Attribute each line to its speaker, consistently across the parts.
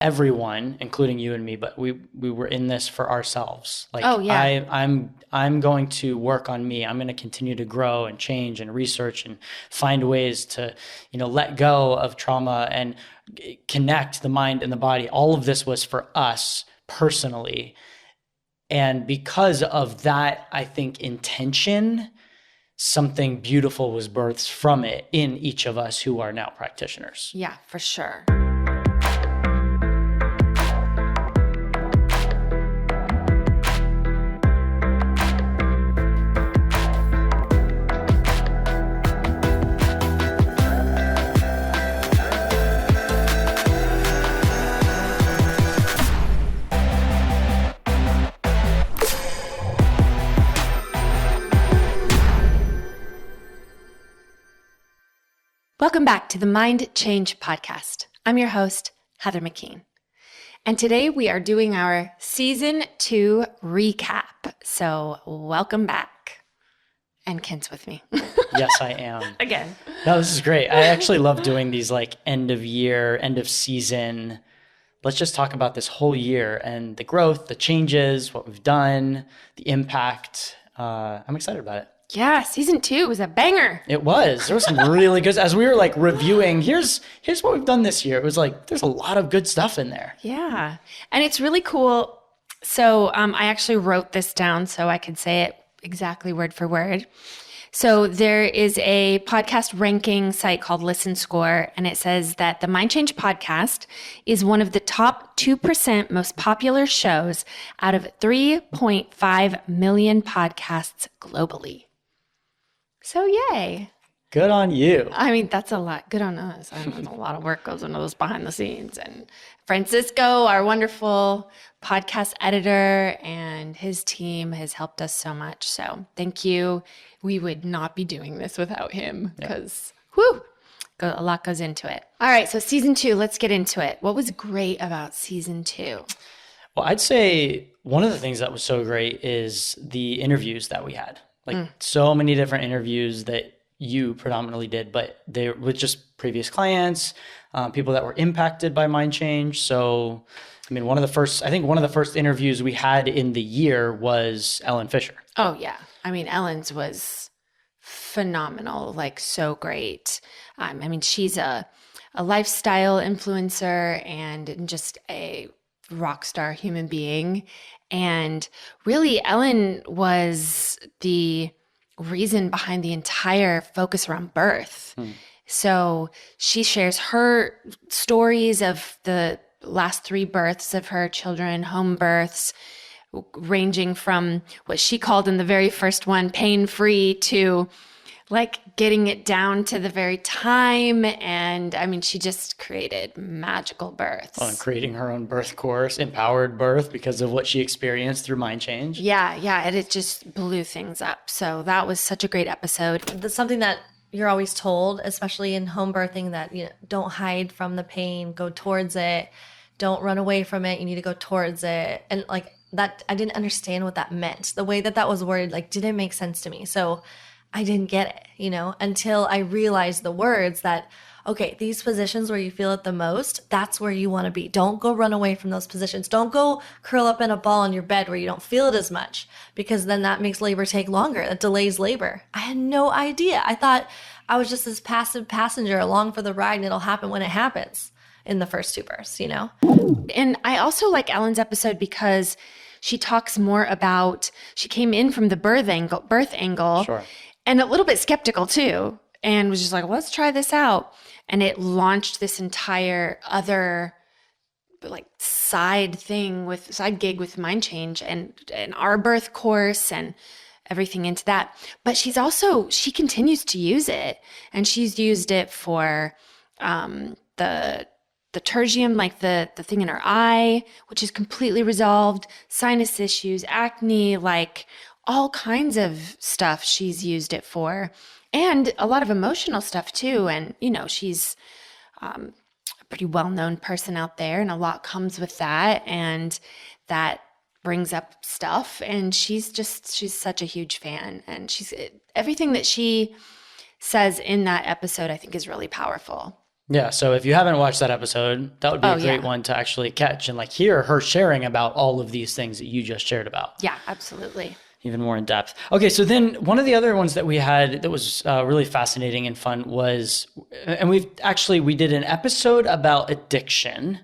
Speaker 1: everyone, including you and me, but we were in this for ourselves. Like,
Speaker 2: Oh, yeah.
Speaker 1: I'm going to work on me. I'm going to continue to grow and change and research and find ways to, let go of trauma and connect the mind and the body. All of this was for us personally. And because of that, I think intention, something beautiful was birthed from it in each of us who are now practitioners.
Speaker 2: Yeah, for sure. Welcome back to the Mind Change Podcast. I'm your host, Heather McKean. And today we are doing our season 2 recap. So welcome back. And Kent's with me.
Speaker 1: Yes, I am.
Speaker 2: Again.
Speaker 1: No, this is great. I actually love doing these like end of year, end of season. Let's just talk about this whole year and the growth, the changes, what we've done, the impact. I'm excited about it.
Speaker 2: Yeah, season 2 was a banger.
Speaker 1: It was. There was some really good, as we were like reviewing, here's what we've done this year. It was like, there's a lot of good stuff in there.
Speaker 2: Yeah. And it's really cool. So I actually wrote this down so I could say it exactly word for word. So there is a podcast ranking site called Listen Score, and it says that the Mind Change podcast is one of the top 2% most popular shows out of 3.5 million podcasts globally. So yay.
Speaker 1: Good on you.
Speaker 2: I mean, that's a lot. Good on us. I know a lot of work goes into those behind the scenes. And Francisco, our wonderful podcast editor, and his team has helped us so much. So thank you. We would not be doing this without him because, a lot goes into it. All right. So season 2, let's get into it. What was great about season 2?
Speaker 1: Well, I'd say one of the things that was so great is the interviews that we had. Like so many different interviews that you predominantly did, but they were just previous clients, people that were impacted by mind change. So, I mean, one of the first interviews we had in the year was Ellen Fisher.
Speaker 2: Oh, yeah. I mean, Ellen's was phenomenal, like so great. I mean, she's a lifestyle influencer and just a rock star human being. And really, Ellen was the reason behind the entire focus around birth. So she shares her stories of the last 3 births of her children, home births, ranging from what she called in the very first one, pain-free, to like getting it down to the very time. And I mean, she just created magical births.
Speaker 1: Oh, and creating her own birth course, empowered birth because of what she experienced through mind change.
Speaker 2: Yeah. And it just blew things up. So that was such a great episode.
Speaker 3: That's something that you're always told, especially in home birthing, that don't hide from the pain, go towards it. Don't run away from it. You need to go towards it. And like that, I didn't understand what that meant. The way that was worded, like, didn't make sense to me. So I didn't get it, until I realized the words that, okay, these positions where you feel it the most, that's where you want to be. Don't go run away from those positions. Don't go curl up in a ball on your bed where you don't feel it as much, because then that makes labor take longer. That delays labor. I had no idea. I thought I was just this passive passenger along for the ride and it'll happen when it happens in the first 2 births,
Speaker 2: And I also like Ellen's episode because she talks more about, she came in from the birth angle.
Speaker 1: Sure.
Speaker 2: And a little bit skeptical too, and was just like, let's try this out. And it launched this entire other like side gig with Mind Change and our birth course and everything into that. But she continues to use it, and she's used it for the tertium, like the thing in her eye, which is completely resolved, sinus issues, acne, like all kinds of stuff she's used it for, and a lot of emotional stuff too. And, she's a pretty well-known person out there, and a lot comes with that, and that brings up stuff. And she's such a huge fan, and everything that she says in that episode, I think, is really powerful.
Speaker 1: Yeah. So if you haven't watched that episode, that would be a great
Speaker 2: yeah.
Speaker 1: one to actually catch and like hear her sharing about all of these things that you just shared about.
Speaker 2: Yeah, absolutely.
Speaker 1: Even more in depth. Okay, so then one of the other ones that we had that was really fascinating and fun was, and we did an episode about addiction,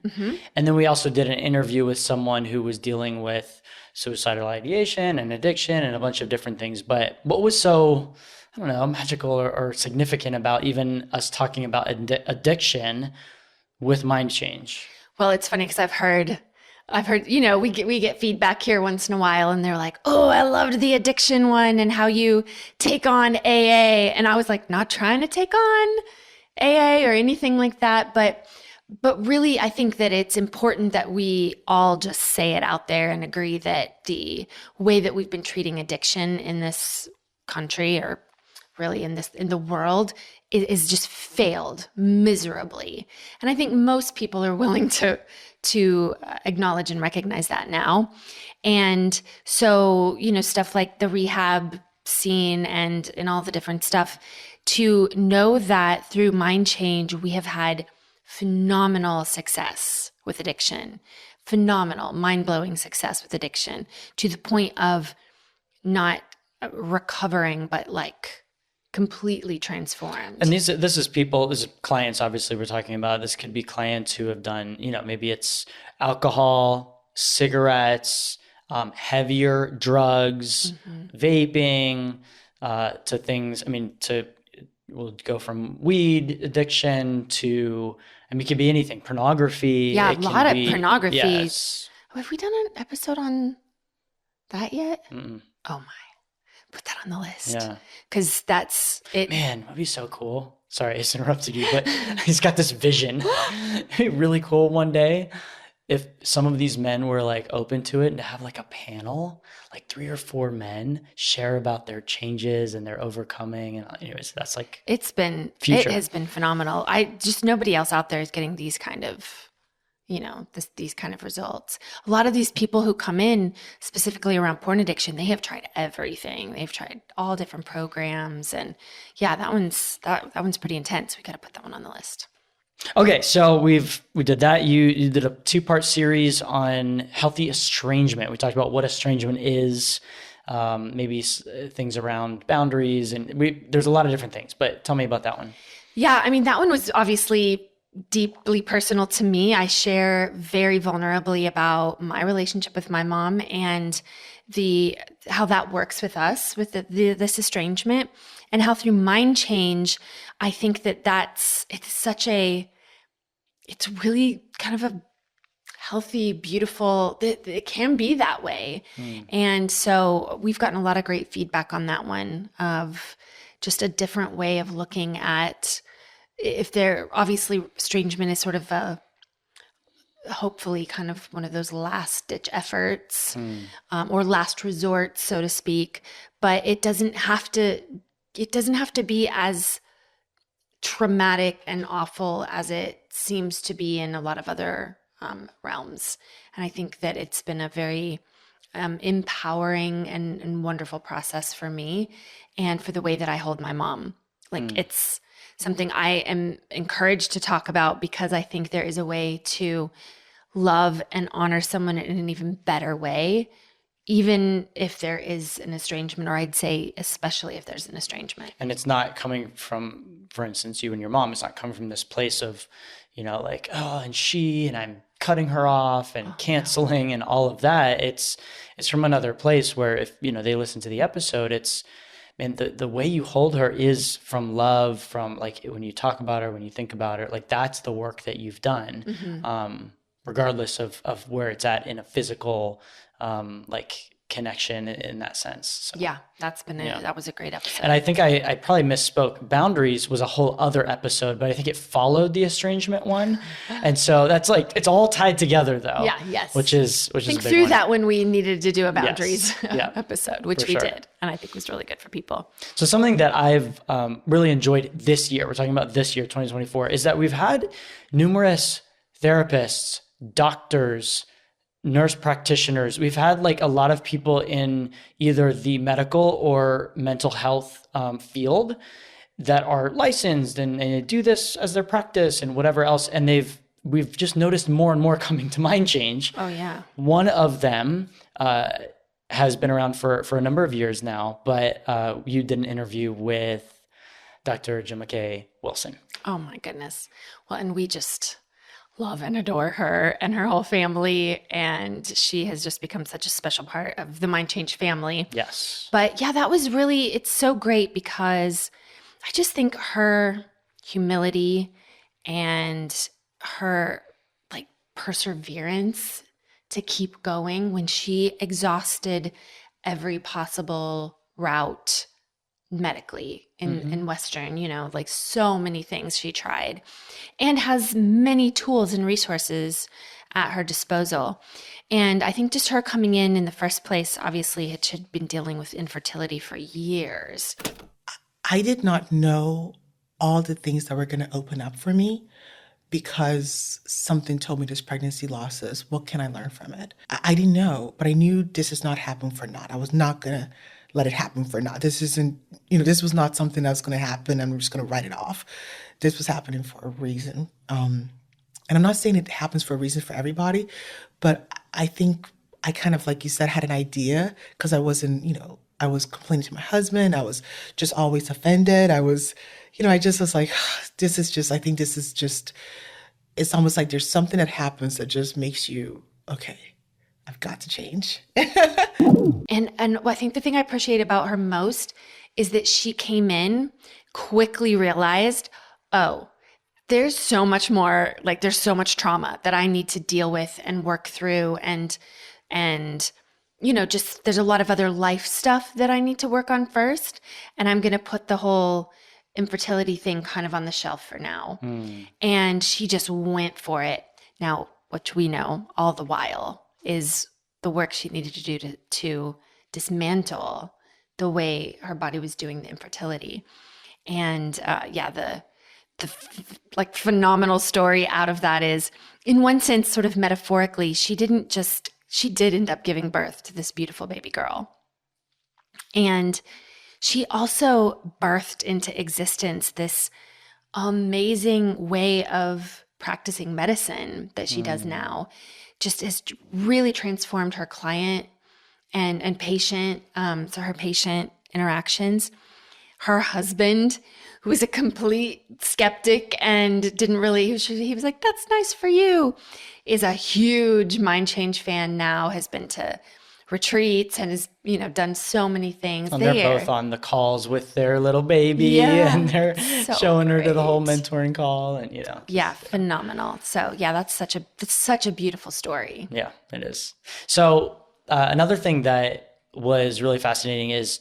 Speaker 1: and then we also did an interview with someone who was dealing with suicidal ideation and addiction and a bunch of different things. But what was so, I don't know, magical or significant about even us talking about addiction with mind change?
Speaker 2: Well, it's funny because I've heard, we get feedback here once in a while and they're like, "Oh, I loved the addiction one and how you take on AA." And I was like, not trying to take on AA or anything like that, but really I think that it's important that we all just say it out there and agree that the way that we've been treating addiction in this country, or really in the world, is just failed miserably. And I think most people are willing to acknowledge and recognize that now. And so, stuff like the rehab scene and all the different stuff, to know that through mind change, we have had phenomenal success with addiction, phenomenal, mind-blowing success with addiction, to the point of not recovering, but like completely transformed.
Speaker 1: And this is clients, obviously we're talking about. This could be clients who have done, maybe it's alcohol, cigarettes, heavier drugs, vaping, to things, we'll go from weed addiction to, it could be anything, pornography.
Speaker 2: Yeah, a lot of pornography.
Speaker 1: Yes.
Speaker 2: Oh, have we done an episode on that yet?
Speaker 1: Mm-mm.
Speaker 2: Oh my. Put that on the list.
Speaker 1: Yeah.
Speaker 2: Because that's it.
Speaker 1: Man, that'd be so cool. Sorry, I just interrupted you, but he's got this vision. It'd be really cool one day if some of these men were like open to it and to have like a panel, like 3 or 4 men share about their changes and their overcoming. And anyways, that's like
Speaker 2: it has been phenomenal. Nobody else out there is getting these kind of, these kind of results. A lot of these people who come in specifically around porn addiction, they have tried everything. They've tried all different programs, and yeah, that one's pretty intense. We got to put that one on the list.
Speaker 1: Okay, so we did that. You did a 2-part series on healthy estrangement. We talked about what estrangement is, maybe things around boundaries, and there's a lot of different things. But tell me about that one.
Speaker 2: Yeah, that one was obviously deeply personal to me. I share very vulnerably about my relationship with my mom and how that works with us with this estrangement, and how through mind change, I think it's really kind of a healthy, beautiful, it can be that way. And so we've gotten a lot of great feedback on that one, of just a different way of looking at, if they're obviously, estrangement is sort of hopefully kind of one of those last ditch efforts, or last resort, so to speak, but it doesn't have to be as traumatic and awful as it seems to be in a lot of other realms. And I think that it's been a very empowering and wonderful process for me, and for the way that I hold my mom. It's something I am encouraged to talk about, because I think there is a way to love and honor someone in an even better way, even if there is an estrangement, or I'd say especially if there's an estrangement.
Speaker 1: And it's not coming from, for instance, you and your mom, it's not coming from this place of, like, oh, and I'm cutting her off and canceling and all of that. It's from another place where if, they listen to the episode, the way you hold her is from love, from like when you talk about her, when you think about her, like that's the work that you've done, regardless of where it's at in a physical, connection in that sense. So,
Speaker 2: yeah, that was a great episode.
Speaker 1: And I think I probably misspoke. Boundaries was a whole other episode, but I think it followed the estrangement one. And so that's like, it's all tied together though.
Speaker 2: Yeah, yes.
Speaker 1: Which is a big
Speaker 2: through
Speaker 1: one.
Speaker 2: that when we needed to do a boundaries episode, which we
Speaker 1: sure.
Speaker 2: did. And I think was really good for people.
Speaker 1: So something that I've really enjoyed this year, we're talking about this year, 2024, is that we've had numerous therapists, doctors, nurse practitioners. We've had like a lot of people in either the medical or mental health field that are licensed and do this as their practice and whatever else. And we've just noticed more and more coming to Mind Change.
Speaker 2: Oh, yeah.
Speaker 1: One of them has been around for a number of years now, but you did an interview with Dr. Jim Wilson.
Speaker 2: Oh, my goodness. Well, and we just love and adore her and her whole family. And she has just become such a special part of the Mind Change family.
Speaker 1: Yes.
Speaker 2: But yeah, that was really, it's so great because I just think her humility and her like perseverance to keep going when she exhausted every possible route medically in Western, like so many things she tried, and has many tools and resources at her disposal. And I think just her coming in the first place, obviously had been dealing with infertility for years.
Speaker 4: I did not know all the things that were going to open up for me because something told me this pregnancy losses. What can I learn from it? I didn't know, but I knew this is not happening for naught. I was not going to let it happen for naught. This isn't, this was not something that was going to happen and I'm just going to write it off. This was happening for a reason. And I'm not saying it happens for a reason for everybody, but I think I kind of, like you said, had an idea because I wasn't, I was complaining to my husband. I was just always offended. I was, I just was like, I think this is just, it's almost like there's something that happens that just makes you, okay, I've got to change.
Speaker 2: And I think the thing I appreciate about her most is that she came in, quickly realized, oh, there's so much more, like there's so much trauma that I need to deal with and work through and just there's a lot of other life stuff that I need to work on first. And I'm going to put the whole infertility thing kind of on the shelf for now. And she just went for it. Now, which we know all the while is the work she needed to do to dismantle the way her body was doing the infertility. And the phenomenal story out of that is, in one sense, sort of metaphorically, she did end up giving birth to this beautiful baby girl. And she also birthed into existence this amazing way of practicing medicine that she does now. Just has really transformed her client and patient, so her patient interactions. Her husband, who was a complete skeptic and he was like, that's nice for you, is a huge Mind Change fan now, has been to retreats and has, done so many things.
Speaker 1: And they're both on the calls with their little baby and they're
Speaker 2: so
Speaker 1: showing her
Speaker 2: great.
Speaker 1: to the whole mentoring call and,
Speaker 2: Yeah, phenomenal. So yeah, that's such a beautiful story.
Speaker 1: Yeah, it is. So another thing that was really fascinating is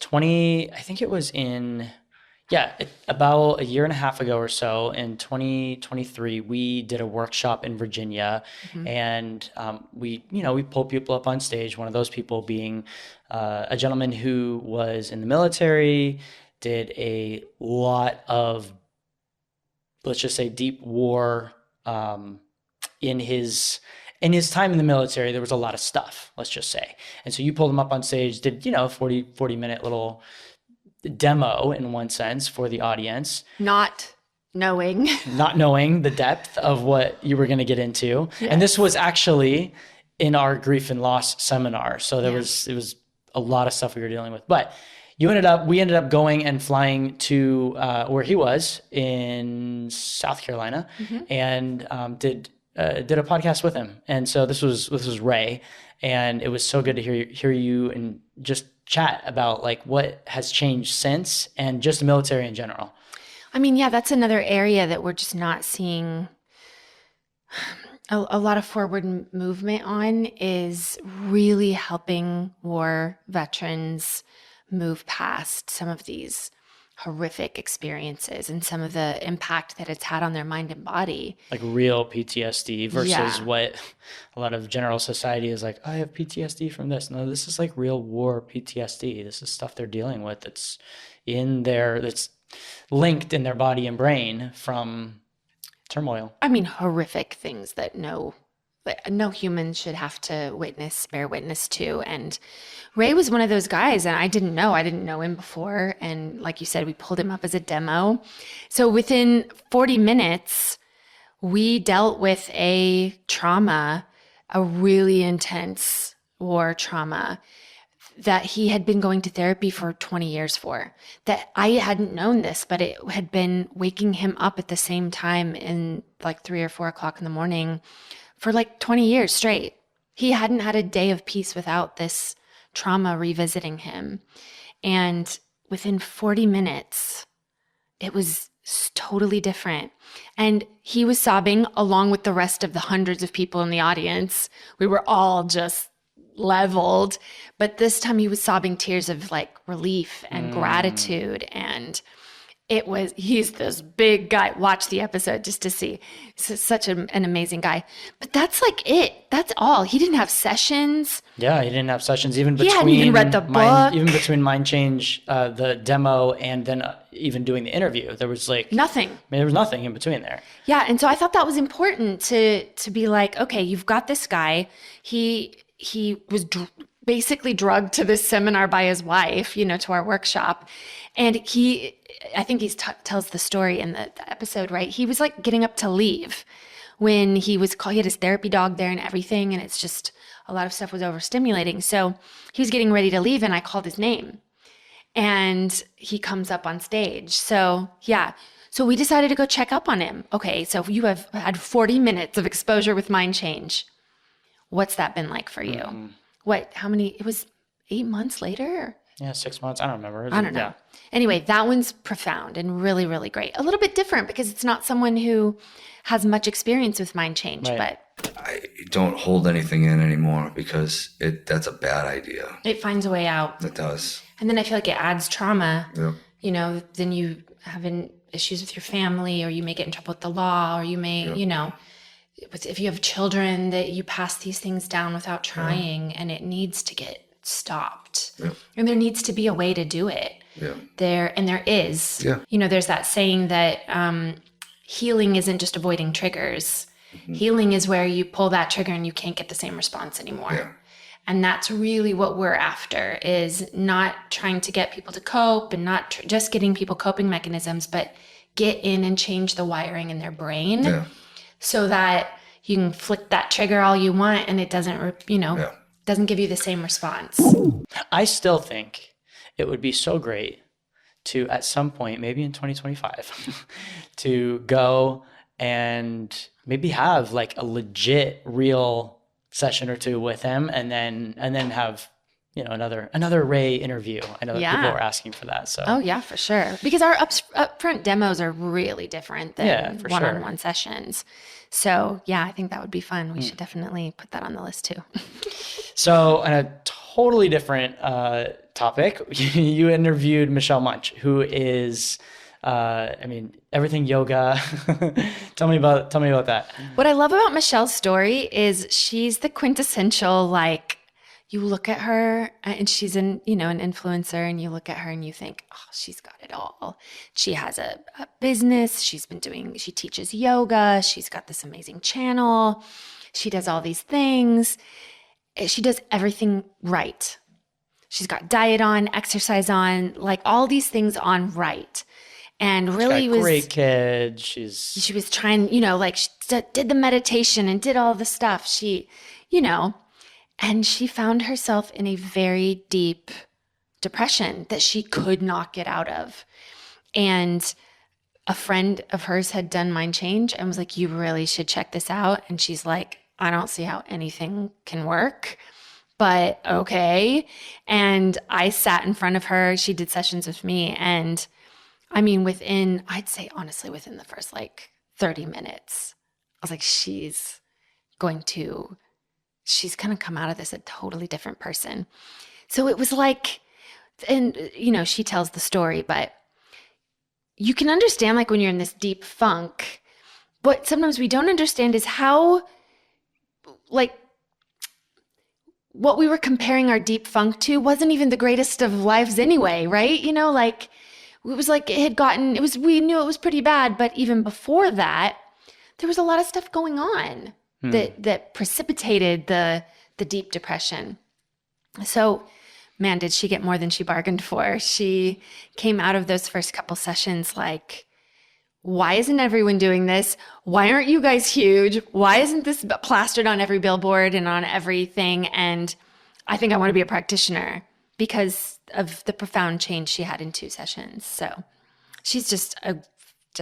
Speaker 1: about a year and a half ago or so in 2023, we did a workshop in Virginia and we pulled people up on stage, one of those people being a gentleman who was in the military, did a lot of, let's just say, deep war in his time in the military. There was a lot of stuff, let's just say. And so you pulled him up on stage, did, 40-minute little demo in one sense for the audience.
Speaker 2: Not knowing
Speaker 1: the depth of what you were going to get into. Yes. And this was actually in our grief and loss seminar. So it was a lot of stuff we were dealing with, but we ended up going and flying to where he was in South Carolina and did a podcast with him. And so this was Ray, and it was so good to hear you and just chat about like what has changed since and just the military in general.
Speaker 2: I mean, yeah, that's another area that we're just not seeing a lot of forward movement on, is really helping war veterans move past some of these horrific experiences and some of the impact that it's had on their mind and body. Like
Speaker 1: real PTSD versus what a lot of general society is like, I have PTSD from this. No, this is like real war PTSD. This is stuff they're dealing with that's linked in their body and brain from turmoil.
Speaker 2: I mean, horrific things that no no human should have to bear witness to. And Ray was one of those guys, and I didn't know him before. And like you said, we pulled him up as a demo. So within 40 minutes, we dealt with a trauma, a really intense war trauma that he had been going to therapy for 20 years for. That I hadn't known this, but it had been waking him up at the same time in like 3 or 4 o'clock in the morning for like 20 years straight. He hadn't had a day of peace without this trauma revisiting him. And within 40 minutes, it was totally different. And he was sobbing along with the rest of the hundreds of people in the audience. We were all just leveled. But this time he was sobbing tears of like relief and gratitude. And he's this big guy. Watch the episode just to see. He's such an amazing guy. But that's like it. That's all. He didn't have sessions.
Speaker 1: Yeah, he didn't have sessions even between.
Speaker 2: He hadn't even read the book.
Speaker 1: Even between Mind Change, the demo, and then even doing the interview, there was like
Speaker 2: nothing.
Speaker 1: I mean, there was nothing in between there.
Speaker 2: Yeah, and so I thought that was important to be like, okay, you've got this guy. He was basically drugged to this seminar by his wife, to our workshop. And I think he tells the story in the episode, right? He was like getting up to leave when he had his therapy dog there and everything. And it's just a lot of stuff was overstimulating. So he was getting ready to leave and I called his name and he comes up on stage. So yeah. So we decided to go check up on him. Okay. So you have had 40 minutes of exposure with Mind Change. What's that been like for you? It was 8 months later?
Speaker 1: Yeah, 6 months. I don't remember.
Speaker 2: I don't know.
Speaker 1: Yeah.
Speaker 2: Anyway, that one's profound and really, really great. A little bit different because it's not someone who has much experience with Mind Change,
Speaker 1: right.
Speaker 2: But
Speaker 5: I don't hold anything in anymore because that's a bad idea.
Speaker 2: It finds a way out.
Speaker 5: It does.
Speaker 2: And then I feel like it adds trauma.
Speaker 5: Yep.
Speaker 2: Then you have issues with your family, or you may get in trouble with the law, or you may, if you have children, that you pass these things down without trying, and it needs to get stopped.
Speaker 5: Yeah.
Speaker 2: And there needs to be a way to do it.
Speaker 5: Yeah.
Speaker 2: There is.
Speaker 5: Yeah.
Speaker 2: There's that saying that healing isn't just avoiding triggers. Mm-hmm. Healing is where you pull that trigger and you can't get the same response anymore.
Speaker 5: Yeah.
Speaker 2: And that's really what we're after, is not trying to get people to cope and not just getting people coping mechanisms, but get in and change the wiring in their brain so that you can flick that trigger all you want and it doesn't, doesn't give you the same response.
Speaker 1: I still think it would be so great to, at some point, maybe in 2025, to go and maybe have like a legit, real session or two with him, and then have another Ray interview. I know that people are asking for that. So
Speaker 2: for sure, because our upfront demos are really different than one-on-one sessions. So I think that would be fun. We should definitely put that on the list too.
Speaker 1: So on a totally different topic, you interviewed Michelle Muench, who is everything yoga. Tell me about that.
Speaker 2: What I love about Michelle's story is she's the quintessential, like, you look at her and she's an influencer, and you look at her and you think, oh, she's got it all. She has a business. She teaches yoga. She's got this amazing channel. She does all these things. She does everything right. She's got diet on, exercise on, like all these things on right. And really
Speaker 1: was great kid. She
Speaker 2: was trying, she did the meditation and did all the stuff. And she found herself in a very deep depression that she could not get out of. And a friend of hers had done Mind Change and was like, you really should check this out. And she's like, I don't see how anything can work, but okay. And I sat in front of her. She did sessions with me. And I'd say honestly, within the first 30 minutes, I was like, she's going to come out of this a totally different person. So it was like, and she tells the story, but you can understand when you're in this deep funk, what sometimes we don't understand is how, what we were comparing our deep funk to wasn't even the greatest of lives anyway, right? It was like we knew it was pretty bad, but even before that, there was a lot of stuff going on. that precipitated the deep depression. So, man, did she get more than she bargained for. She came out of those first couple sessions like, why isn't everyone doing this? Why aren't you guys huge? Why isn't this plastered on every billboard and on everything? And I think I want to be a practitioner because of the profound change she had in 2 sessions. So she's just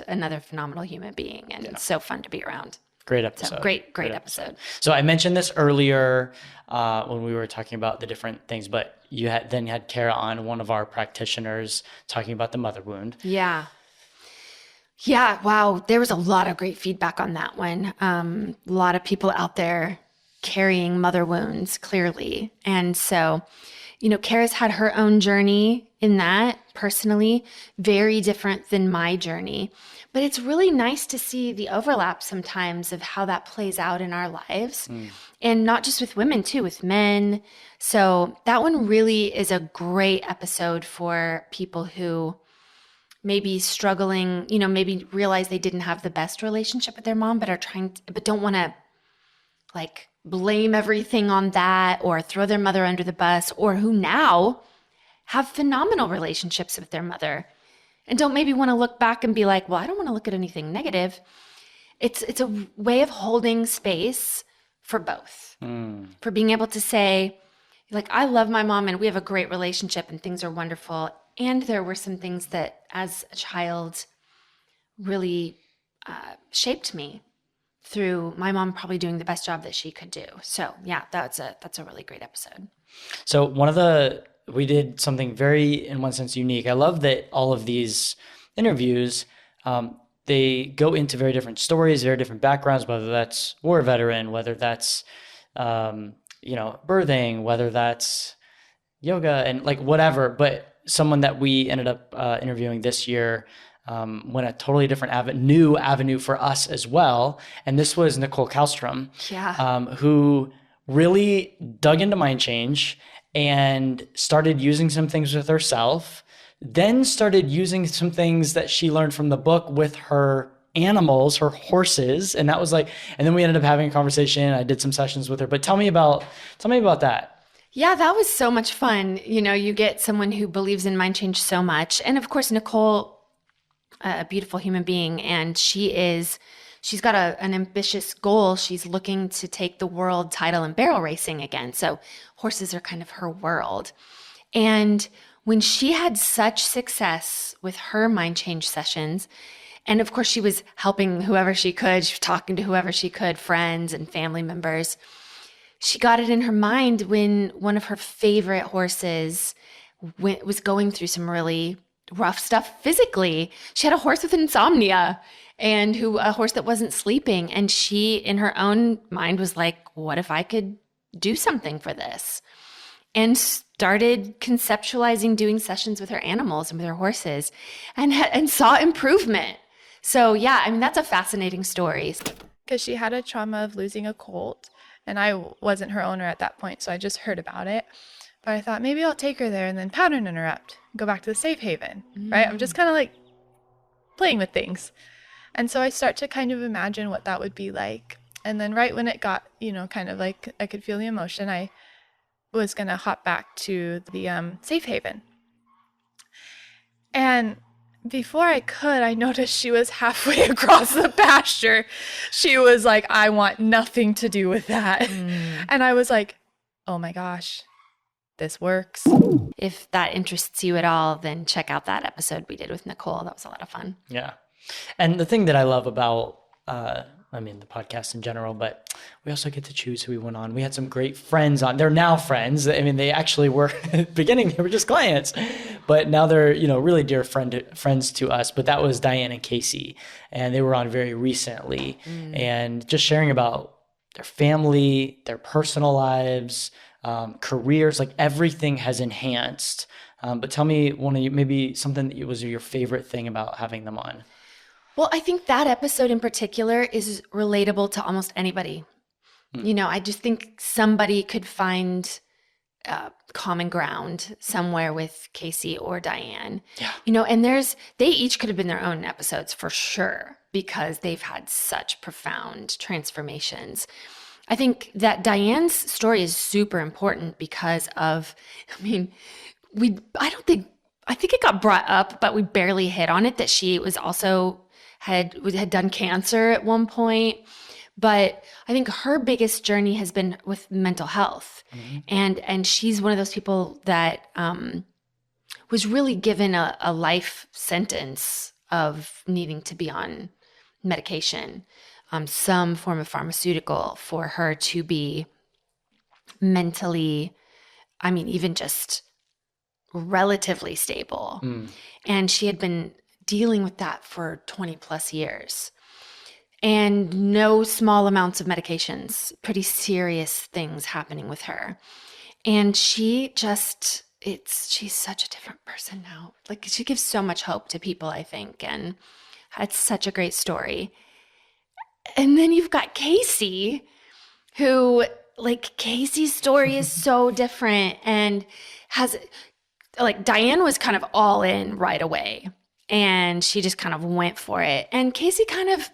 Speaker 2: another phenomenal human being and so fun to be around.
Speaker 1: Great episode.
Speaker 2: So great episode.
Speaker 1: So I mentioned this earlier when we were talking about the different things, but you had Cara on, one of our practitioners, talking about the mother wound.
Speaker 2: Yeah. Wow. There was a lot of great feedback on that one. A lot of people out there carrying mother wounds, clearly. And so, Cara's had her own journey in that personally, very different than my journey. But it's really nice to see the overlap sometimes of how that plays out in our lives. And not just with women too, with men. So that one really is a great episode for people who maybe struggling, maybe realize they didn't have the best relationship with their mom, but don't want to like blame everything on that or throw their mother under the bus, or who now have phenomenal relationships with their mother and don't maybe want to look back and be like, well, I don't want to look at anything negative. It's a way of holding space for both, for being able to say, like, I love my mom and we have a great relationship and things are wonderful. And there were some things that as a child really shaped me through my mom probably doing the best job that she could do. So yeah, that's a really great episode.
Speaker 1: So we did something very, in one sense, unique. I love that all of these interviews, they go into very different stories, very different backgrounds, whether that's war veteran, whether that's, birthing, whether that's yoga and like whatever, but someone that we ended up interviewing this year went a totally different new avenue for us as well. And this was Nicole Kallstrom, who really dug into mind change and started using some things with herself, then started using some things that she learned from the book with her animals, her horses. And that was and then we ended up having a conversation. I did some sessions with her, but tell me about that.
Speaker 2: Yeah, that was so much fun. You get someone who believes in mind change so much. And of course, Nicole, a beautiful human being, and she's got an ambitious goal. She's looking to take the world title in barrel racing again. So horses are kind of her world. And when she had such success with her mind change sessions, and of course she was helping whoever she could, she was talking to whoever she could, friends and family members, she got it in her mind when one of her favorite horses was going through some really rough stuff physically. She had a horse with insomnia and a horse that wasn't sleeping. And she, in her own mind, was like, what if I could do something for this? And started conceptualizing doing sessions with her animals and with her horses and saw improvement. So yeah, I mean, that's a fascinating story.
Speaker 6: Because she had a trauma of losing a colt. And I wasn't her owner at that point, so I just heard about it. But I thought maybe I'll take her there and then pattern interrupt, go back to the safe haven, right? I'm just kind of like playing with things. And so I start to kind of imagine what that would be like. And then right when it got, kind of like I could feel the emotion, I was going to hop back to the safe haven. And before I could, I noticed she was halfway across the pasture. She was like, I want nothing to do with that. And I was like, oh my gosh, this works.
Speaker 2: If that interests you at all, then check out that episode we did with Nicole. That was a lot of fun. Yeah.
Speaker 1: And the thing that I love about, the podcast in general, but we also get to choose who we went on. We had some great friends on. They're now friends. I mean, they actually were, at the beginning, they were just clients, but now they're, really dear friends to us. But that was Diane and Casey, and they were on very recently and just sharing about their family, their personal lives, careers, like everything has enhanced. But tell me maybe something that was your favorite thing about having them on.
Speaker 2: Well, I think that episode in particular is relatable to almost anybody. I just think somebody could find common ground somewhere with Casey or Diane. Yeah. And they each could have been their own episodes for sure. because they've had such profound transformations. I think that Diane's story is super important because of, I mean, I think it got brought up, but we barely hit on it, that she was also had done cancer at one point. But I think her biggest journey has been with mental health. And she's one of those people that was really given a life sentence of needing to be on medication, some form of pharmaceutical, for her to be mentally, I mean, even just relatively stable. And she had been dealing with that for 20 plus years. And no small amounts of medications, pretty serious things happening with her. And she's such a different person now. Like, she gives so much hope to people, I think, and had such a great story. And then you've got Casey, who, like, Casey's story is so different and has, like, Diane was kind of all in right away, and she just kind of went for it. And Casey kind of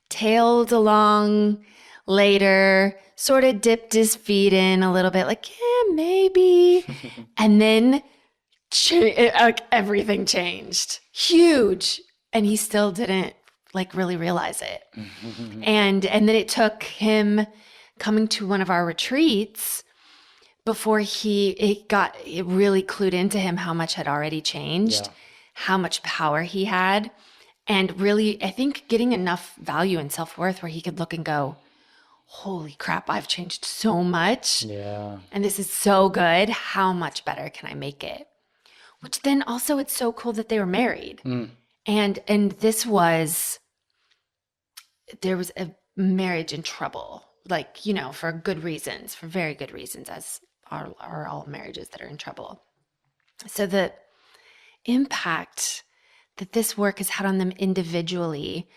Speaker 2: tailed along later, sort of dipped his feet in a little bit, like, yeah, maybe. And then everything changed. Huge. And he still didn't, like, really realize it. And then it took him coming to one of our retreats before it really clued into him how much had already changed, how much power he had. And really, I think, getting enough value and self-worth where he could look and go, holy crap, I've changed so much.
Speaker 1: Yeah.
Speaker 2: And this is so good. How much better can I make it? Which then also, it's so cool that they were married. And there was a marriage in trouble, like, you know, for good reasons, for very good reasons, as are all marriages that are in trouble. So the impact that this work has had on them individually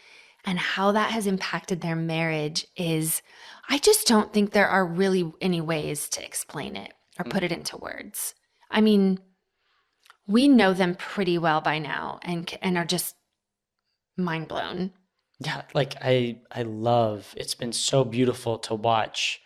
Speaker 2: and how that has impacted their marriage is, I just don't think there are really any ways to explain it or put it into words. I mean, we know them pretty well by now and are just mind blown.
Speaker 1: Yeah, like I love, it's been so beautiful to watch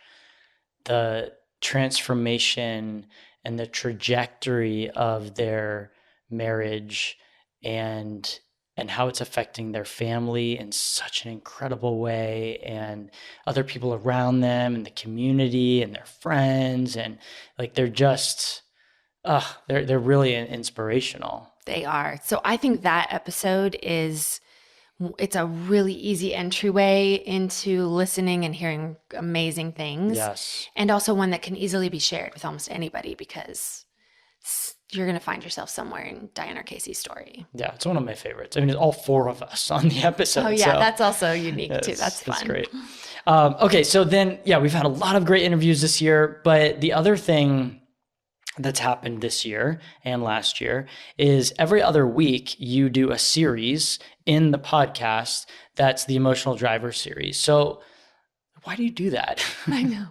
Speaker 1: the transformation and the trajectory of their marriage and how it's affecting their family in such an incredible way, and other people around them and the community and their friends, and like they're just they're really inspirational.
Speaker 2: They are. So I think that episode it's a really easy entryway into listening and hearing amazing things.
Speaker 1: Yes.
Speaker 2: And also one that can easily be shared with almost anybody, because you're going to find yourself somewhere in Diane or Casey's story.
Speaker 1: Yeah, it's one of my favorites. I mean, it's all four of us on the episode.
Speaker 2: Oh, yeah,
Speaker 1: so
Speaker 2: that's also unique too. That's fun.
Speaker 1: That's great. Okay, so then, yeah, we've had a lot of great interviews this year, but the other thing that's happened this year and last year is every other week you do a series in the podcast that's the Emotional Driver series. So why do you do that?
Speaker 2: I know.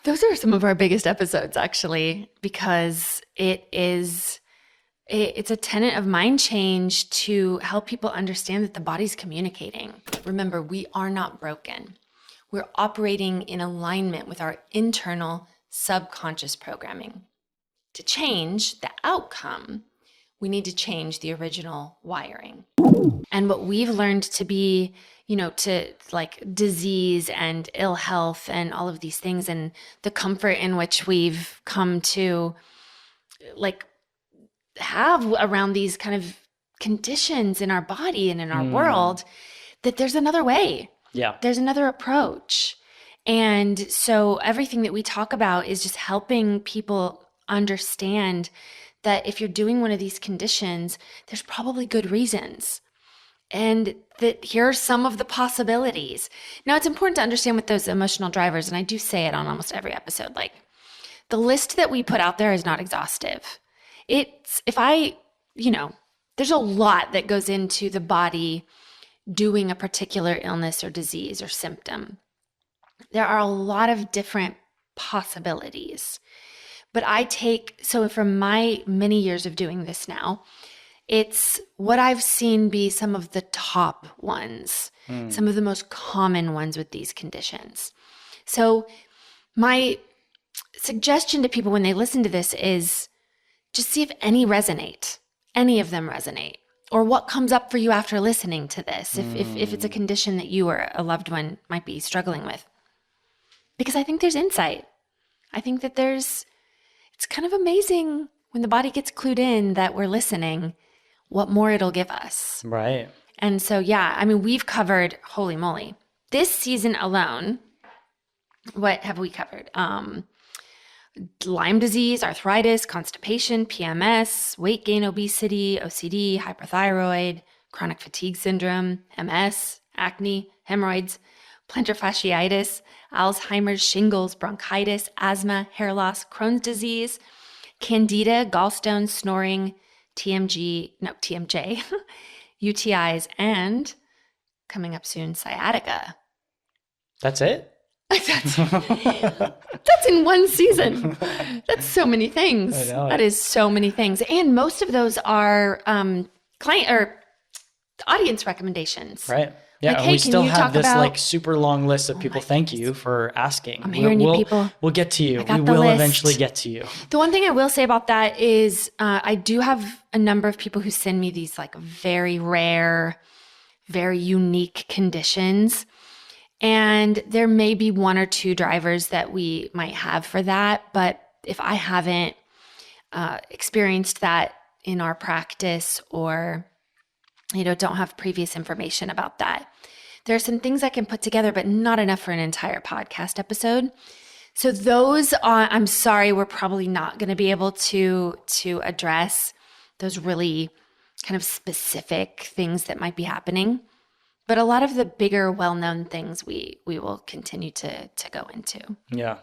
Speaker 2: Those are some of our biggest episodes, actually, because it's a tenet of mind change to help people understand that the body's communicating. Remember, we are not broken. We're operating in alignment with our internal subconscious programming. To change the outcome, we need to change the original wiring. And what we've learned to be, to like disease and ill health and all of these things, and the comfort in which we've come to like have around these kind of conditions in our body and in our world, that there's another way.
Speaker 1: Yeah.
Speaker 2: There's another approach. And so everything that we talk about is just helping people understand that if you're doing one of these conditions, there's probably good reasons. And that here are some of the possibilities. Now, it's important to understand with those emotional drivers, and I do say it on almost every episode, like the list that we put out there is not exhaustive. There's a lot that goes into the body doing a particular illness or disease or symptom. There are a lot of different possibilities. But from my many years of doing this now, it's what I've seen be some of the top ones, some of the most common ones with these conditions. So my suggestion to people when they listen to this is just see if any of them resonate, or what comes up for you after listening to this, if it's a condition that you or a loved one might be struggling with. Because I think there's insight. I think that it's kind of amazing when the body gets clued in that we're listening, what more it'll give us.
Speaker 1: Right.
Speaker 2: And so, yeah, I mean, we've covered, holy moly, this season alone, what have we covered? Lyme disease, arthritis, constipation, PMS, weight gain, obesity, OCD, hyperthyroid, chronic fatigue syndrome, MS, acne, hemorrhoids, plantar fasciitis, Alzheimer's, shingles, bronchitis, asthma, hair loss, Crohn's disease, candida, gallstones, snoring, TMJ, UTIs, and coming up soon, sciatica.
Speaker 1: That's it?
Speaker 2: That's in one season. That's so many things.
Speaker 1: I know.
Speaker 2: That is so many things. And most of those are client or audience recommendations.
Speaker 1: Right. Yeah,
Speaker 2: Like,
Speaker 1: and
Speaker 2: hey,
Speaker 1: we
Speaker 2: can
Speaker 1: still
Speaker 2: you
Speaker 1: have
Speaker 2: talk
Speaker 1: this
Speaker 2: about-
Speaker 1: like super long list of people. Thank you for asking.
Speaker 2: I'm hearing you people.
Speaker 1: We'll get to you.
Speaker 2: I got
Speaker 1: We
Speaker 2: the
Speaker 1: will
Speaker 2: list.
Speaker 1: eventually get to you.
Speaker 2: The one thing I will say about that is I do have a number of people who send me these like very rare, very unique conditions. And there may be one or two drivers that we might have for that. But if I haven't experienced that in our practice, or don't have previous information about that, there are some things I can put together, but not enough for an entire podcast episode. So those I'm sorry, we're probably not going to be able to address those really kind of specific things that might be happening. But a lot of the bigger, well-known things we will continue to go into.
Speaker 1: Yeah.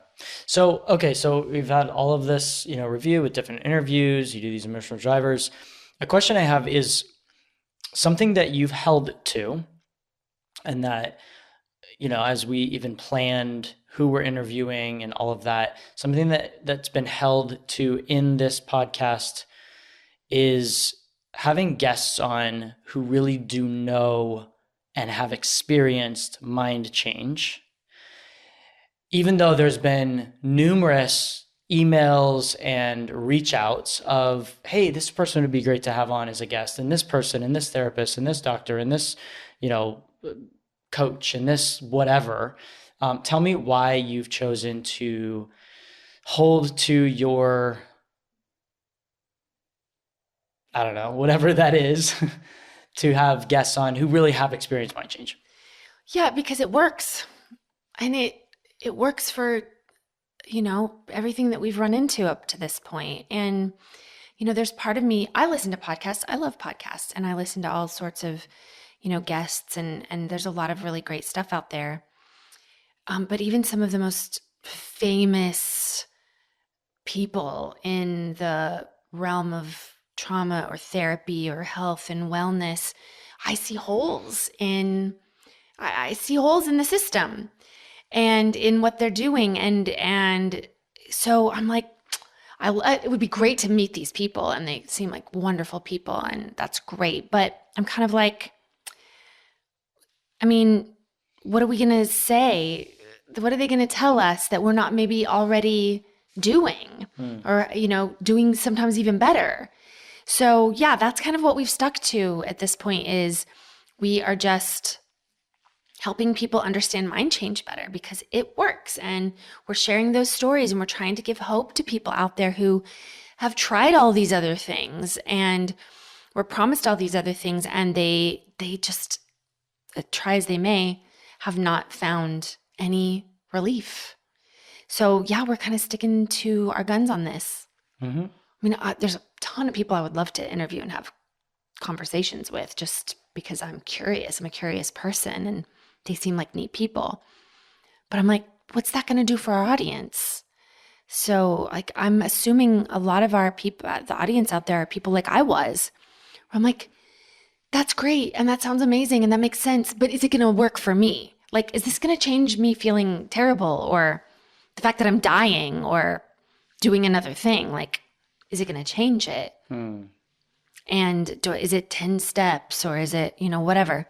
Speaker 1: So, okay. So we've had all of this, review with different interviews. You do these emotional drivers. A question I have is something that you've held to, and that, as we even planned who we're interviewing and all of that, something that's been held to in this podcast is having guests on who really do know and have experienced mind change. Even though there's been numerous emails and reach outs of, hey, this person would be great to have on as a guest, and this person, and this therapist, and this doctor, and this, coach, and this whatever. Tell me why you've chosen to hold to your, I don't know, whatever that is, to have guests on who really have experienced mind change.
Speaker 2: Yeah, because it works. And it works for, everything that we've run into up to this point. And, there's part of me, I listen to podcasts. I love podcasts, and I listen to all sorts of, guests, and there's a lot of really great stuff out there. But even some of the most famous people in the realm of trauma or therapy or health and wellness, I see holes in the system and in what they're doing. And so I'm like, it would be great to meet these people, and they seem like wonderful people, and that's great. But I'm kind of like, what are we going to say? What are they going to tell us that we're not maybe already doing or, doing sometimes even better? So yeah, that's kind of what we've stuck to at this point, is we are just helping people understand mind change better because it works. And we're sharing those stories, and we're trying to give hope to people out there who have tried all these other things and were promised all these other things, and they just, try as they may, have not found any relief. So yeah, we're kind of sticking to our guns on this. Mm-hmm. There's a ton of people I would love to interview and have conversations with, just because I'm curious. I'm a curious person, and they seem like neat people. But I'm like, what's that going to do for our audience? So like, I'm assuming a lot of our people, the audience out there, are people like I was. I'm like, that's great, and that sounds amazing, and that makes sense, but is it going to work for me? Like, is this going to change me feeling terrible, or the fact that I'm dying, or doing another thing? Like, is it going to change it? And is it 10 steps or is it, whatever?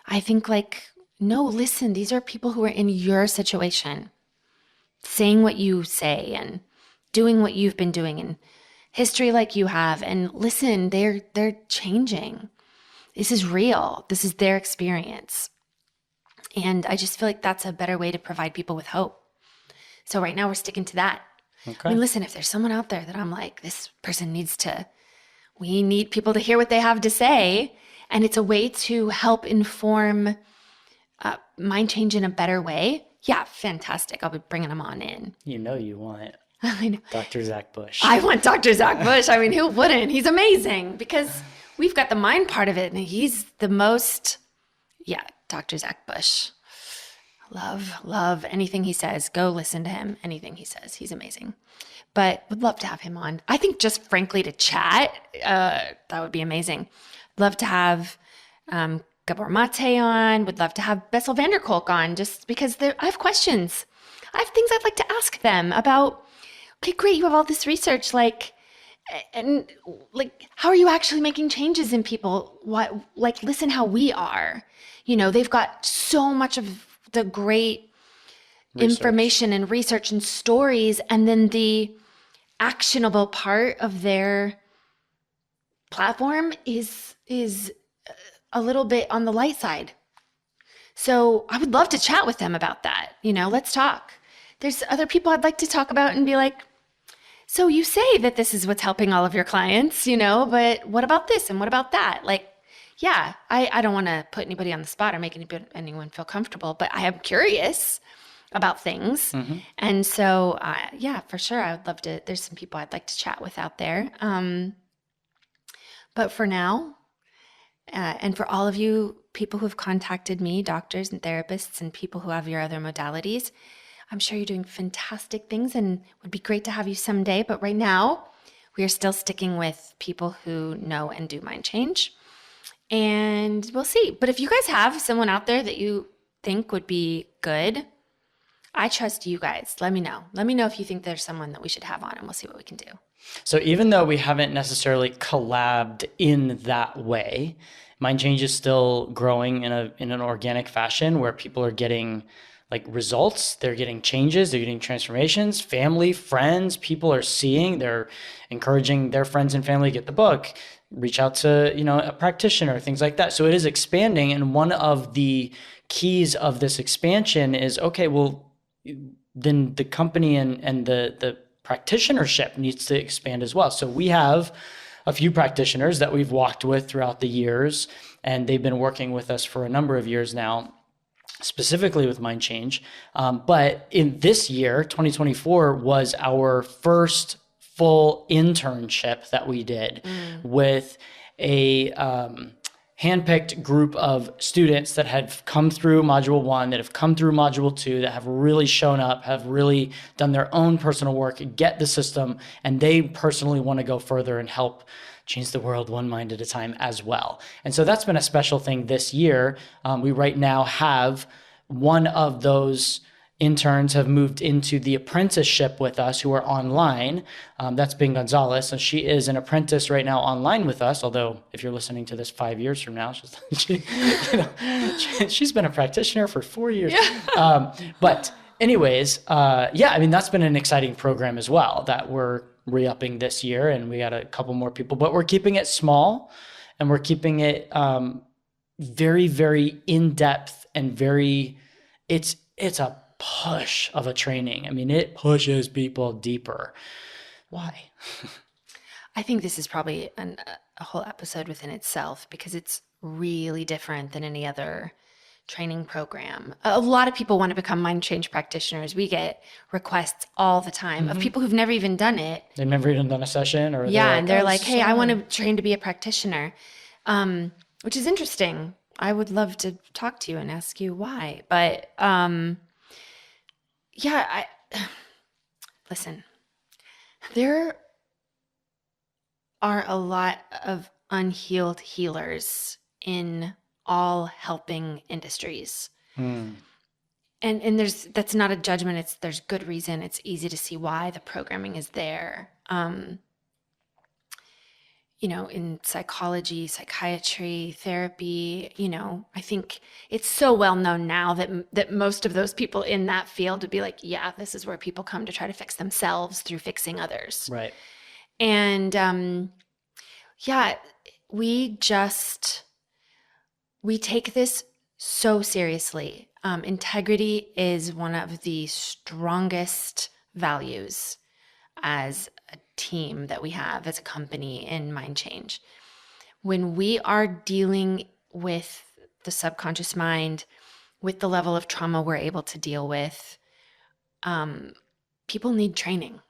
Speaker 2: I think like, no, listen, these are people who are in your situation, saying what you say and doing what you've been doing and history like you have. And listen, they're changing. This is real. This is their experience. And I just feel like that's a better way to provide people with hope. So right now we're sticking to that.
Speaker 1: Okay.
Speaker 2: I mean, listen, if there's someone out there that I'm like, this person we need people to hear what they have to say. And it's a way to help inform mind change in a better way. Yeah, fantastic. I'll be bringing them on in.
Speaker 1: You know you want
Speaker 2: I know.
Speaker 1: Dr. Zach Bush.
Speaker 2: I want Dr. Zach Bush. I mean, who wouldn't? He's amazing because we've got the mind part of it. And he's the most, Dr. Zach Bush. Love anything he says. Go listen to him. Anything he says. He's amazing. But would love to have him on. I think just frankly to chat, that would be amazing. Love to have Gabor Mate on. Would love to have Bessel van der Kolk on just because I have questions. I have things I'd like to ask them about. Okay, great. You have all this research. And how are you actually making changes in people? Listen how we are. They've got so much of the great information and research and stories, and then the actionable part of their platform is a little bit on the light side. So I would love to chat with them about that. Let's talk. There's other people I'd like to talk about and be like, so you say that this is what's helping all of your clients, but what about this and what about that? I don't want to put anybody on the spot or make anyone feel comfortable, but I am curious about things. Mm-hmm. And so, for sure, I would love to, there's some people I'd like to chat with out there. But for now, and for all of you people who have contacted me, doctors and therapists and people who have your other modalities, I'm sure you're doing fantastic things and it would be great to have you someday. But right now, we are still sticking with people who know and do mind change. And we'll see. But if you guys have someone out there that you think would be good, I trust you guys. Let me know. Let me know if you think there's someone that we should have on, and we'll see what we can do.
Speaker 1: So even though we haven't necessarily collabed in that way, Mind Change is still growing in an organic fashion where people are getting results, they're getting changes, they're getting transformations, family, friends, people are seeing, they're encouraging their friends and family to get the book, reach out to, a practitioner, things like that. So it is expanding. And one of the keys of this expansion is, okay, well, then the company and the practitionership needs to expand as well. So we have a few practitioners that we've walked with throughout the years, and they've been working with us for a number of years now, specifically with Mind Change. But in this year, 2024 was our first full internship that we did with a handpicked group of students that had come through Module 1, that have come through Module 2, that have really shown up, have really done their own personal work, get the system, and they personally want to go further and help change the world one mind at a time as well. And so that's been a special thing this year. We right now have one of those interns have moved into the apprenticeship with us who are online. That's Bing Gonzalez. So she is an apprentice right now online with us. Although if you're listening to this 5 years from now, she's been a practitioner for 4 years. Yeah. But anyways, that's been an exciting program as well that we're re-upping this year. And we got a couple more people, but we're keeping it small and we're keeping it very, very in-depth and very, it's a push of a training. I mean, it pushes people deeper. Why?
Speaker 2: I think this is probably a whole episode within itself because it's really different than any other training program. A lot of people want to become mind change practitioners. We get requests all the time of people who've never even done it.
Speaker 1: They've never even done a session, or
Speaker 2: they're like, hey, I want to train to be a practitioner, which is interesting. I would love to talk to you and ask you why, but listen, there are a lot of unhealed healers in all helping industries. And that's not a judgment. There's good reason. It's easy to see why the programming is there. in psychology, psychiatry, therapy, I think it's so well known now that most of those people in that field would be like, yeah, this is where people come to try to fix themselves through fixing others.
Speaker 1: Right.
Speaker 2: And yeah, we take this so seriously. Integrity is one of the strongest values as a team that we have, as a company in Mind Change. When we are dealing with the subconscious mind, with the level of trauma we're able to deal with, people need training.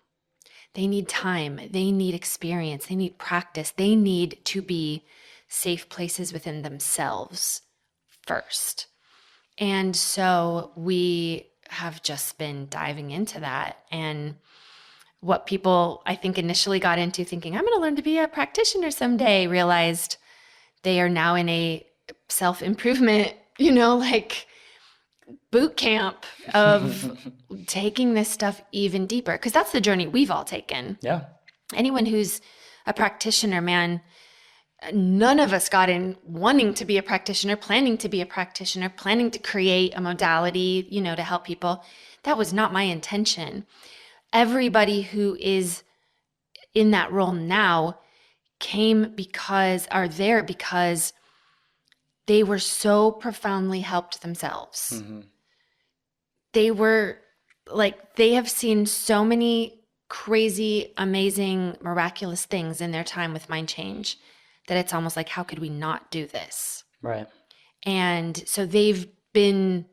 Speaker 2: They need time. They need experience. They need practice. They need to be safe places within themselves first. And so we have just been diving into that. And what people, I think, initially got into thinking, I'm going to learn to be a practitioner someday, realized they are now in a self-improvement, boot camp of taking this stuff even deeper. Because that's the journey we've all taken.
Speaker 1: Yeah.
Speaker 2: Anyone who's a practitioner, man, none of us got in wanting to be a practitioner, planning to be a practitioner, planning to create a modality, to help people. That was not my intention. Everybody who is in that role now are there because they were so profoundly helped themselves. Mm-hmm. They have seen so many crazy, amazing, miraculous things in their time with Mind Change that it's almost like, how could we not do this?
Speaker 1: Right.
Speaker 2: And so they've been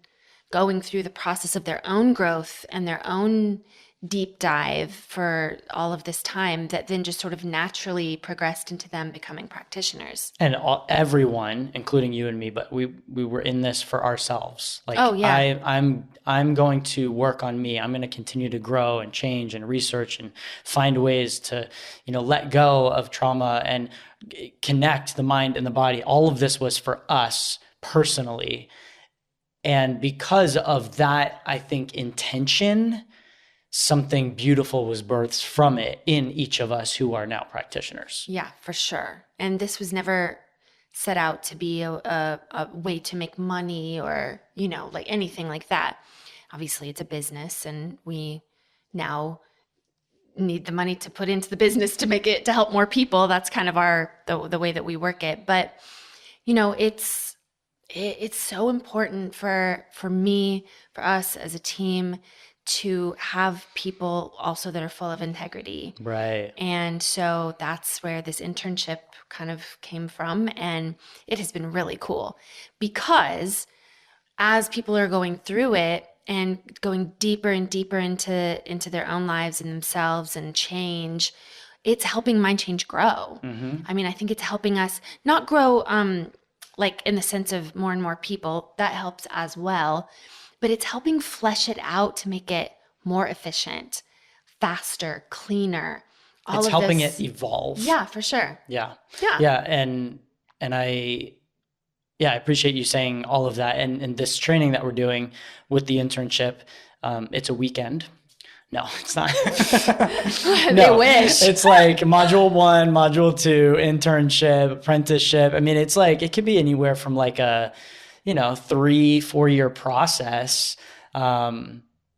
Speaker 2: going through the process of their own growth and their own deep dive for all of this time that then just sort of naturally progressed into them becoming practitioners.
Speaker 1: And everyone, including you and me, but we were in this for ourselves. Like,
Speaker 2: oh, yeah.
Speaker 1: I'm going to work on me. I'm going to continue to grow and change and research and find ways to, let go of trauma and connect the mind and the body. All of this was for us personally. And because of that, I think, intention, something beautiful was birthed from it in each of us who are now practitioners.
Speaker 2: Yeah, for sure. And this was never set out to be a way to make money or, like anything like that. Obviously, it's a business, and we now need the money to put into the business to help more people. That's kind of the way that we work it. But, it's so important for me, for us as a team, to have people also that are full of integrity.
Speaker 1: Right.
Speaker 2: And so that's where this internship kind of came from. And it has been really cool because as people are going through it and going deeper and deeper into their own lives and themselves and change, it's helping Mind Change grow. Mm-hmm. I mean, I think it's helping us not grow like in the sense of more and more people. That helps as well. But it's helping flesh it out to make it more efficient, faster, cleaner.
Speaker 1: It's helping it evolve.
Speaker 2: Yeah, for sure.
Speaker 1: Yeah. And I appreciate you saying all of that. And this training that we're doing with the internship, it's a weekend. No, it's not.
Speaker 2: They wish.
Speaker 1: It's like module 1, module 2, internship, apprenticeship. I mean, it's like, it could be anywhere from like a 3-4 year process,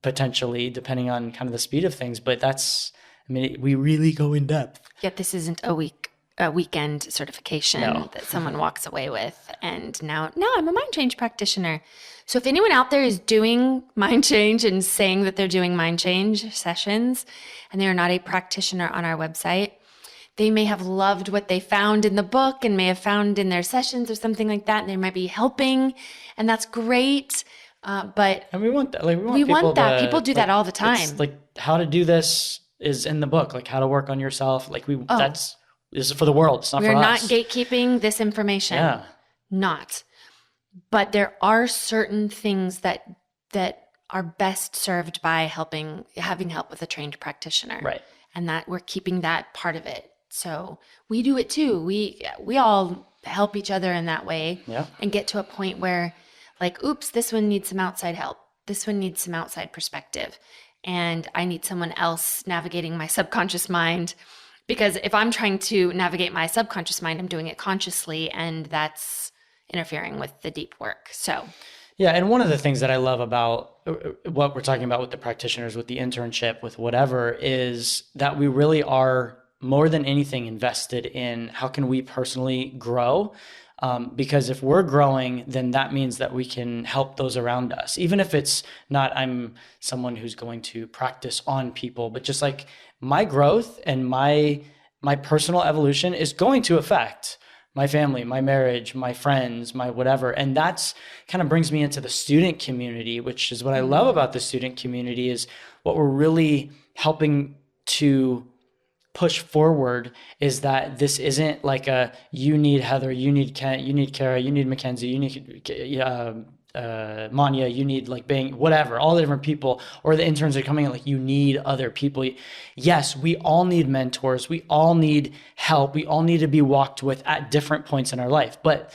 Speaker 1: potentially, depending on kind of the speed of things. But we really go in depth.
Speaker 2: Yet this isn't a weekend certification that someone walks away with. And now I'm a Mind Change practitioner. So if anyone out there is doing Mind Change and saying that they're doing Mind Change sessions and they are not a practitioner on our website, they may have loved what they found in the book and may have found in their sessions or something like that. And they might be helping, and that's great. But
Speaker 1: we want that. Like, we want
Speaker 2: that. People do that all the time.
Speaker 1: It's like, how to do this is in the book. Like, how to work on yourself. Like, this is for the world. It's not for us.
Speaker 2: We're not gatekeeping this information.
Speaker 1: Yeah.
Speaker 2: Not. But there are certain things that are best served by having help with a trained practitioner.
Speaker 1: Right.
Speaker 2: And that we're keeping that part of it. So we do it too. We all help each other in that way.
Speaker 1: Yeah.
Speaker 2: And get to a point where, like, oops, this one needs some outside help. This one needs some outside perspective. And I need someone else navigating my subconscious mind Because if I'm trying to navigate my subconscious mind, I'm doing it consciously, and that's interfering with the deep work. So
Speaker 1: Yeah, and one of the things that I love about what we're talking about with the practitioners, with the internship, with whatever, is that we really are more than anything invested in how can we personally grow. Because if we're growing, then that means that we can help those around us. Even if it's not, I'm someone who's going to practice on people, but just like my growth and my personal evolution is going to affect my family, my marriage, my friends, my whatever. And that's kind of brings me into the student community, which is what I love about the student community, is what we're really helping to push forward is that this isn't like a, you need Heather, you need Kent, you need Cara, you need Mackenzie, you need Manya, you need like Bang, whatever, all the different people, or the interns are coming in, like you need other people. Yes, we all need mentors. We all need help. We all need to be walked with at different points in our life. But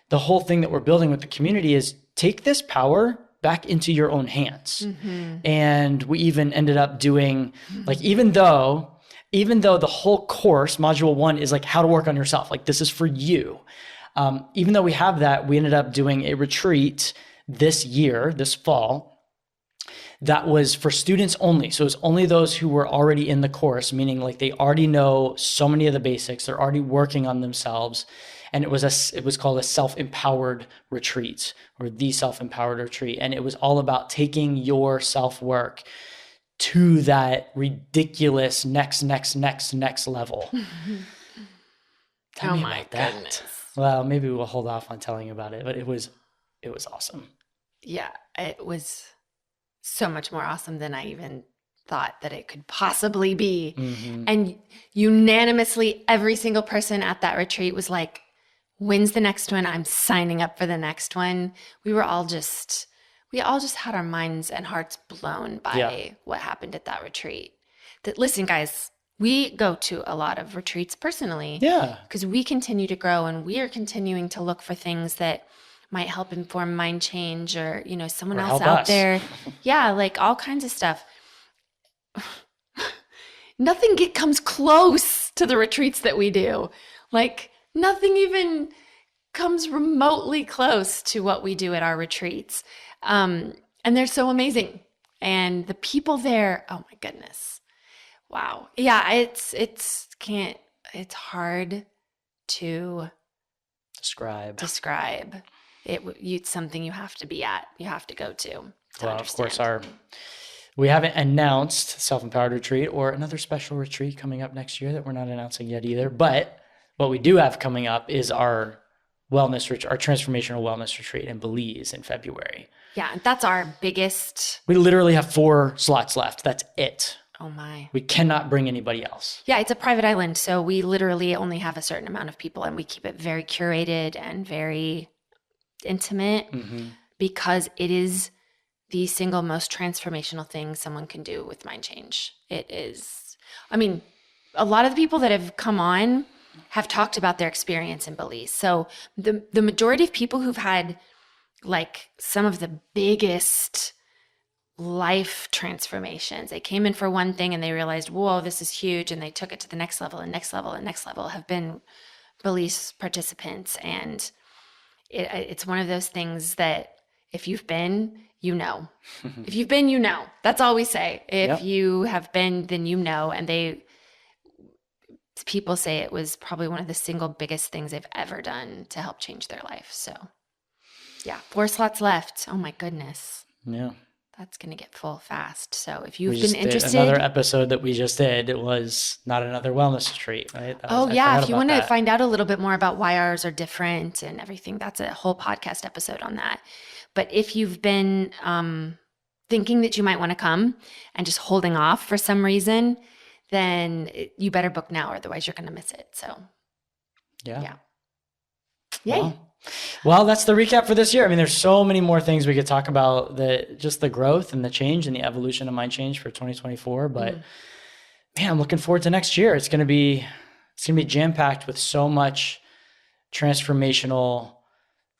Speaker 1: the whole thing that we're building with the community is take this power back into your own hands. And we even ended up doing like, even though the whole course, module 1, is like how to work on yourself, like this is for you. Even though we have that, we ended up doing a retreat this fall, that was for students only. So it was only those who were already in the course, meaning like they already know so many of the basics, they're already working on themselves. And it was called a self-empowered retreat, or the self-empowered retreat. And it was all about taking your self-work to that ridiculous next level. Tell me about that.
Speaker 2: Goodness.
Speaker 1: Well, maybe we'll hold off on telling you about it, but it was awesome.
Speaker 2: Yeah, it was so much more awesome than I even thought that it could possibly be. And unanimously, every single person at that retreat was like, when's the next one? I'm signing up for the next one. We all just had our minds and hearts blown by what happened at that retreat. Listen, guys, we go to a lot of retreats personally.
Speaker 1: Yeah.
Speaker 2: Because we continue to grow, and we are continuing to look for things that might help inform mind change, or, someone
Speaker 1: Or
Speaker 2: else
Speaker 1: help
Speaker 2: out
Speaker 1: us.
Speaker 2: there. Yeah, like all kinds of stuff. Nothing comes close to the retreats that we do. Like nothing even comes remotely close to what we do at our retreats. And they're so amazing. And the people there, oh my goodness. Wow. Yeah, it's hard to describe. It's something you have to be at, you have to go to
Speaker 1: Well,
Speaker 2: understand.
Speaker 1: of course, we haven't announced self-empowered retreat or another special retreat coming up next year that we're not announcing yet either. But what we do have coming up is our wellness retreat, our transformational wellness retreat in Belize in February.
Speaker 2: Yeah, that's our biggest.
Speaker 1: We literally have 4 slots left. That's it.
Speaker 2: Oh my.
Speaker 1: We cannot bring anybody else.
Speaker 2: Yeah, it's a private island, so we literally only have a certain amount of people, and we keep it very curated and very intimate because it is the single most transformational thing someone can do with mind change. It is. I mean, a lot of the people that have come on have talked about their experience in Belize. So the majority of people who've had like some of the biggest life transformations, they came in for one thing and they realized, whoa, this is huge. And they took it to the next level and next level and next level, have been Belize participants. And it's one of those things that if you've been, you know. If you've been, you know. That's all we say. If you have been, then you know. And people say it was probably one of the single biggest things they've ever done to help change their life. So yeah, 4 slots left. Oh my goodness.
Speaker 1: Yeah.
Speaker 2: That's going to get full fast. So if you've
Speaker 1: We
Speaker 2: been
Speaker 1: just did
Speaker 2: interested.
Speaker 1: another episode that we just did, it was not another wellness retreat, right?
Speaker 2: Oh yeah. If you want to find out a little bit more about why ours are different and everything, that's a whole podcast episode on that. But if you've been thinking that you might want to come and just holding off for some reason, then you better book now, otherwise you're going to miss it. So
Speaker 1: Yeah.
Speaker 2: Yay.
Speaker 1: Well, that's the recap for this year. I mean, there's so many more things we could talk about, just the growth and the change and the evolution of mind change for 2024. But man, I'm looking forward to next year. It's going to be jam-packed with so much transformational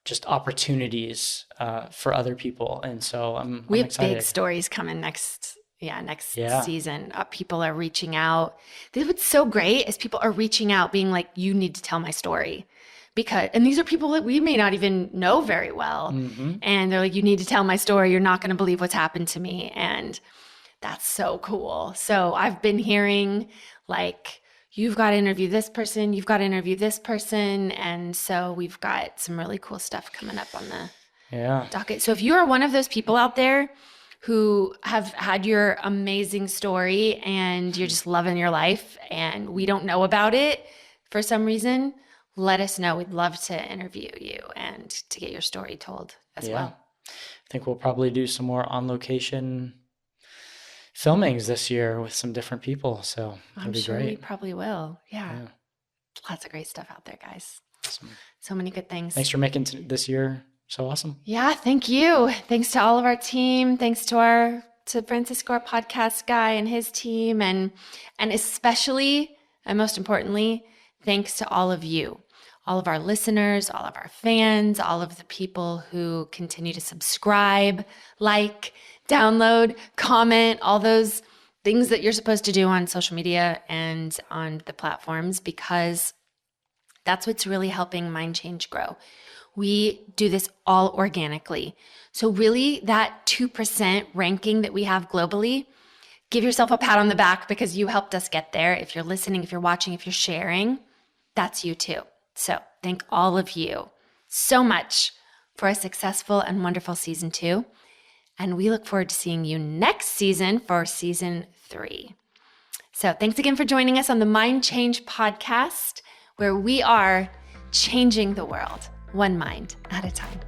Speaker 1: just opportunities for other people. And so I'm
Speaker 2: We have
Speaker 1: excited.
Speaker 2: big stories coming next next
Speaker 1: Yeah.
Speaker 2: season. People are reaching out. What's so great is people are reaching out being like, you need to tell my story. And these are people that we may not even know very well. And they're like, you need to tell my story. You're not going to believe what's happened to me. And that's so cool. So I've been hearing like, you've got to interview this person. You've got to interview this person. And so we've got some really cool stuff coming up on the docket. So if you are one of those people out there who have had your amazing story and you're just loving your life and we don't know about it for some reason, let us know. We'd love to interview you and to get your story told as well.
Speaker 1: I think we'll probably do some more on location filmings this year with some different people. So it'll be great.
Speaker 2: We probably will. Yeah. Lots of great stuff out there, guys.
Speaker 1: Awesome.
Speaker 2: So many good things.
Speaker 1: Thanks for making this year so awesome.
Speaker 2: Yeah, thank you. Thanks to all of our team. Thanks to Francisco, our podcast guy, and his team, and especially and most importantly, thanks to all of you, all of our listeners, all of our fans, all of the people who continue to subscribe, like, download, comment, all those things that you're supposed to do on social media and on the platforms, because that's what's really helping Mind Change grow. We do this all organically. So really that 2% ranking that we have globally, give yourself a pat on the back because you helped us get there. If you're listening, if you're watching, if you're sharing, that's you too. So thank all of you so much for a successful and wonderful season 2. And we look forward to seeing you next season for season 3. So thanks again for joining us on the Mind Change podcast, where we are changing the world one mind at a time.